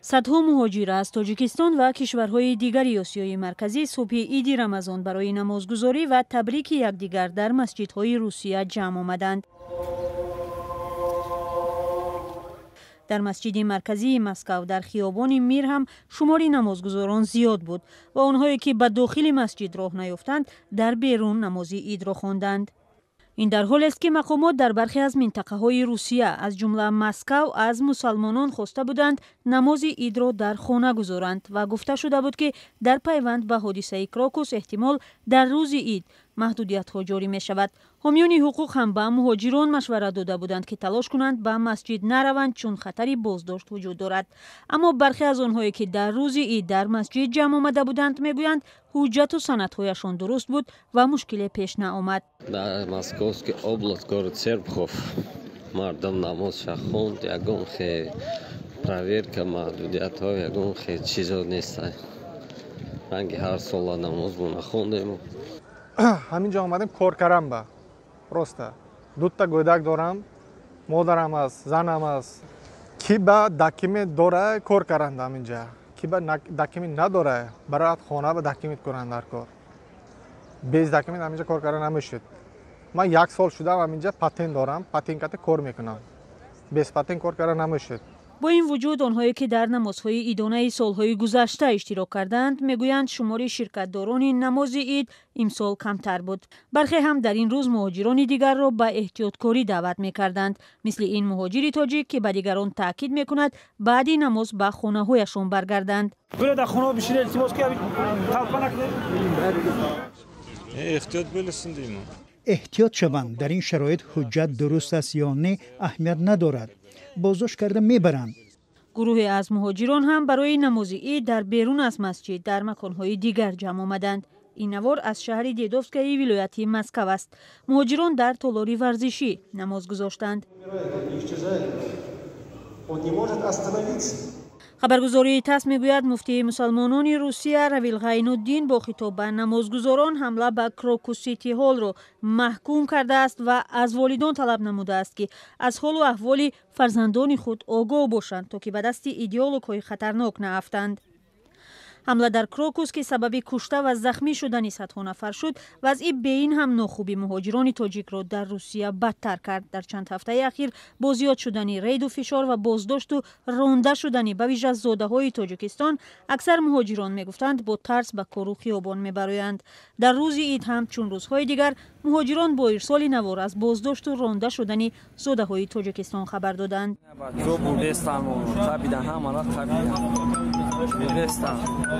صدها مهاجر از تاجیکستان و کشورهای دیگری آسیای مرکزی صبح عید رمضان برای نمازگزاری و تبریک یکدیگر در مسجدهای روسیه جمع آمدند. در مسجد مرکزی مسکو در خیابان میر هم شماری نمازگزاران زیاد بود و آنهایی که به داخل مسجد راه نیافتند در بیرون نماز عید را خواندند. این در حالی است که مقامات در برخی از منطقه‌های روسیه از جمله مسکو از مسلمانان خواسته بودند نماز عید را در خانه گذارند و گفته شده بود که در پیوند به حادثه کراکوس احتمال در روز عید محدودیت‌ها جاری می شود. حامیان حقوق هم به مهاجران مشورت داده بودند که تلاش کنند به مسجد نروند چون خطری بازداشت وجود دارد. اما برخی از آنهایی که در روز عید در مسجد جمع آمده بودند میگویند حجت و سندهایشان درست بود و مشکلی پیش نآمد. در مسکوسکی область город Серпухов مردم نماز خوند یگان خیلی проверка محدودیت‌ها یگان خیلی چیزا نیست. رنگ هر سال نماز خوندیم. همینجا آمدیم کار کردم با راسته دو تا گودک دارم مادرم است زنم است کی با داکیمنت داره کار کردند همینجا کی با داکیمنت نداره برای خانه با داکیمنت کنند در کار بیس داکیمنت همینجا کار کردن نمیشد. من یک سال شده همینجا پاتین دارم پاتین کات کار میکنم بیس پاتین کار کردن نمیشد. با این وجود آنهایی که در نمازهای عیدانه سالهای گذشته اشتراک کردند میگویند شمار شرکتداران نماز عید امسال کمتر بود. برخی هم در این روز مهاجران دیگر را به احتیاطکاری دعوت میکردند، مثل این مهاجر تاجیک که به دیگران تاکید میکند بعد نماز به خانه هایشان برگردند. احتیاط شوند. در این شرایط حجت درست است یا نه اهمیت ندارد. بازداشت کرده میبرند. گروه از مهاجران هم برای نماز عید در بیرون از مسجد در مکانهای دیگر جمع آمدند. این نوار از شهر دیدوفسکای ولایت مسکو است. مهاجران در تالار ورزشی نماز گذاشتند. خبرگزاری تاس میگوید مفتی مسلمانان روسیه رویل غین‌الدین با خطاب به نمازگزاران حمله به کراکوس سیتی هال را محکوم کرده است و از والدان طلب نموده است که از حال و احوال فرزندان خود آگاه باشند تا که به دست ایدئولوژهای خطرناک نیفتند. حمله در کراکوس که سبب کشته و زخمی شدن صدها نفر شد وضع بین هم ناخوبی مهاجران تاجیک را در روسیه بدتر کرد. در چند هفته اخیر با زیاد شدن رید و فشار و بازداشت و رانده شدن به ویژه زاده‌های تاجیکستان اکثر مهاجران میگفتند با ترس به کار و خیابان میبرایند. در روز عید هم چون روزهای دیگر مهاجران با ارسال نوار از بازداشت و رانده شدن زاده‌های تاجیکستان خبر دادند. می‌رستم